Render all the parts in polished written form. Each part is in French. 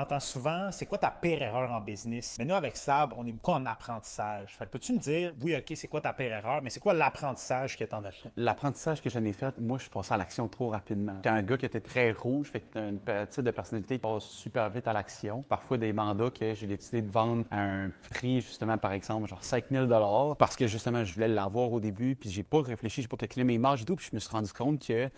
entend souvent, c'est quoi ta pire erreur en business? Mais nous, avec Sab, on est beaucoup en apprentissage. Fait que peux-tu me dire, oui, OK, c'est quoi ta pire erreur, mais c'est quoi l'apprentissage que t'en as fait? L'apprentissage que j'en ai fait, moi, je suis passé à l'action trop rapidement. J'étais un gars qui était très rouge, fait que t'as une petite de personnalité qui passe super vite à l'action. Parfois, des mandats que j'ai décidé de vendre à un prix, justement, par exemple, genre 5000 parce que, justement, je voulais l'avoir au début, puis j'ai pas réfléchi, j'ai pas calculé mes marges et tout, puis je me suis rendu compte que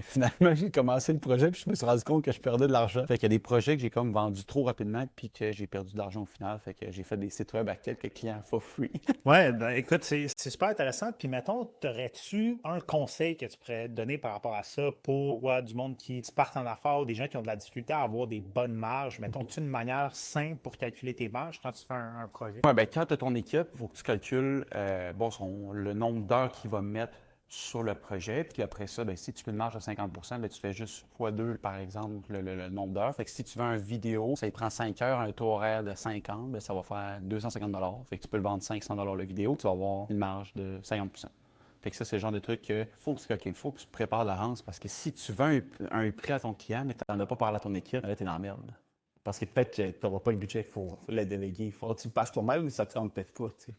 finalement, j'ai commencé le projet puis je me suis rendu compte que je perdais de l'argent. Fait qu'il y a des projets que j'ai comme vendus trop rapidement puis que j'ai perdu de l'argent au final. Fait que j'ai fait des sites web à quelques clients for free. Ouais, ben écoute, c'est super intéressant. Puis mettons, t'aurais-tu un conseil que tu pourrais donner par rapport à ça pour ouais, du monde qui se partent en affaires ou des gens qui ont de la difficulté à avoir des bonnes marges? Mettons-tu une manière simple pour calculer tes marges quand tu fais un projet? Ouais, ben quand tu as ton équipe, il faut que tu calcules le nombre d'heures qu'il va mettre sur le projet. Puis après ça, ben, si tu fais une marge de 50 ben, tu fais juste x2, par exemple, le nombre d'heures. Fait que si tu veux un vidéo, ça lui prend 5 heures, un taux horaire de 50, ben, ça va faire 250 Fait que tu peux le vendre 500 la vidéo, tu vas avoir une marge de 50. Fait que ça, c'est le genre de truc qu'il faut que tu calcules, il faut que tu prépares l'avance parce que si tu vends un prix à ton client, mais tu n'en as pas parlé à ton équipe, là, tu es dans la merde. Parce que peut-être que tu n'auras pas le budget, il faut le déléguer. Il faut que tu le passes toi-même, mais ça ne te rend peut-être pas. Tu sais.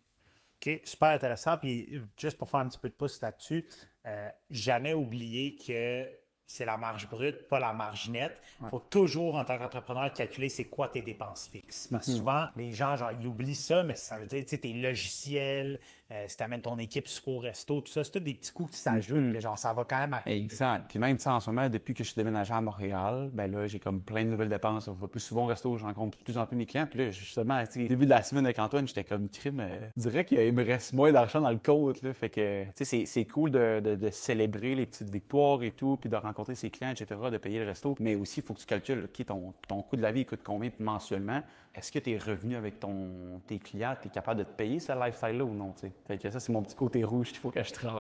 OK, super intéressant. Puis juste pour faire un petit peu de pouce là-dessus, jamais oublier que c'est la marge brute, pas la marge nette. Il faut toujours, en tant qu'entrepreneur, calculer c'est quoi tes dépenses fixes. Parce que souvent, les gens, genre, ils oublient ça, mais ça veut dire, tu sais, tes logiciels, si tu amènes ton équipe au resto, tout ça, c'est tous des petits coûts qui s'ajoutent. Puis genre, ça va quand même arriver. Exact. Puis même, ça, en ce moment, depuis que je suis déménagé à Montréal, ben là, j'ai comme plein de nouvelles dépenses. On va plus souvent au resto, je rencontre de plus en plus mes clients. Puis là, justement, tu sais, au début de la semaine avec Antoine, j'étais comme crime. Je dirais qu'il me reste moins d'argent dans le compte, là. Fait que, tu sais, c'est cool de célébrer les petites victoires et tout, puis de rencontrer ses clients, etc., de payer le resto. Mais aussi, il faut que tu calcules, OK, ton coût de la vie, il coûte combien mensuellement? Est-ce que tes revenus avec tes clients, tu es capable de te payer ce lifestyle-là ou non, tu sais? Fait que ça, c'est mon petit côté rouge qu'il faut que je travaille.